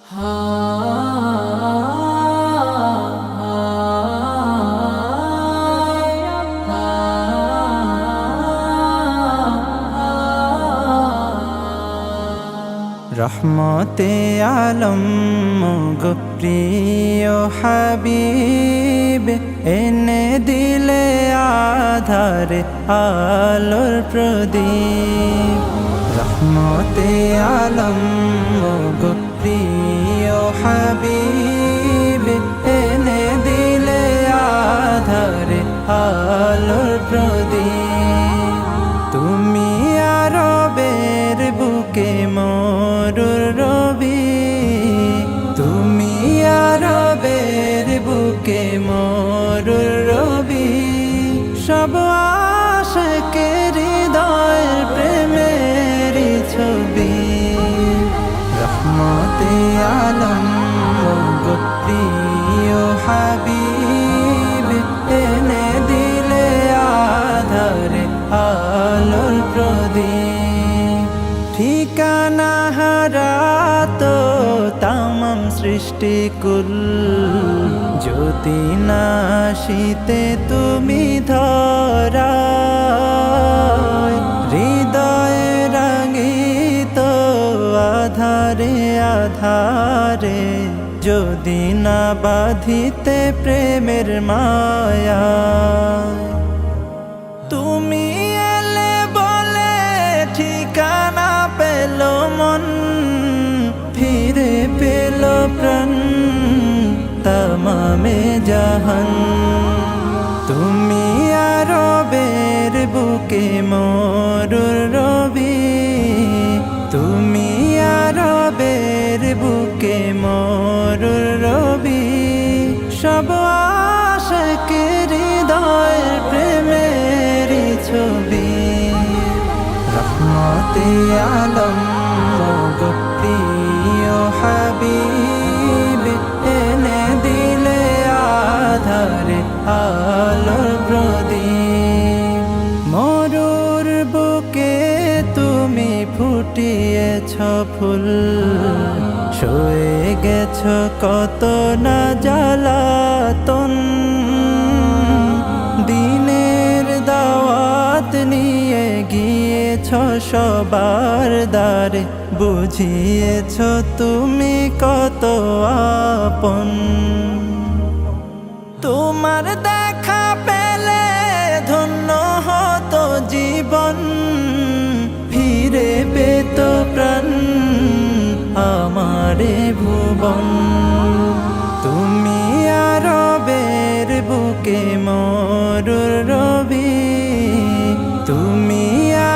রহমতে আলম গো প্রিয় হাবিব, এনে দিলে আধারে আলোর প্রদীপ। রহমতে আলম গো প্রিয় হাবিব, এনে দিলে আধারে আলোর প্রদীপ। তুমি আরবের বুকে মরুর রবি, তুমি আরবের বুকে মরুর রবি। সব আশিকের হৃদয়ের প্রেমের ছবি। রহমতে আলম গো প্রিয় হাবিব, এনে দিলে আধারে আলোর প্রদীপ। ঠিকানা হারা তো তামাম সৃষ্টিকুল, যদি না আসিতে তুমি ধরায়। হৃদয়ে রাঙিত আধারে আধারে, যদি না বাঁধিতে প্রেমের মায়া। তুমি এলে বলে ঠিকানা পেল মন, ফিরে পেল প্রাণ তামামে জাহান। তুমি আরবের বুকে মরুর রবি, তুমি আরবের বুকে মরুর রবি। সব আশিকের হৃদয়ের প্রেমের ছবি। রহমতে আলম গো প্রিয় হাবিব, এনে দিলে আধারে আলোর প্রদীপ। মরুর বুকে তুমি ফুটিয়েছ ফুল, সয়ে গেছ কত না জ্বালাতন। দিনের দাওয়াত নিয়ে গিয়েছ সবার দ্বারে, বুঝিয়েছ তুমি কত আপন। তোমার দেখা পেলে ধন্য হতো জীবন, ফিরে পেত প্রাণ আমারে ভুবন। তুমি আরবের বুকে মরুর রবি, তুমি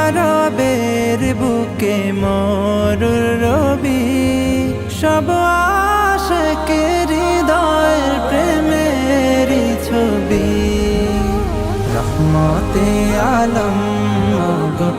আরবের বুকে মরুর রবি। সব আশিকের হৃদয়ের প্রেমের ছবি। রহমতে আলম গো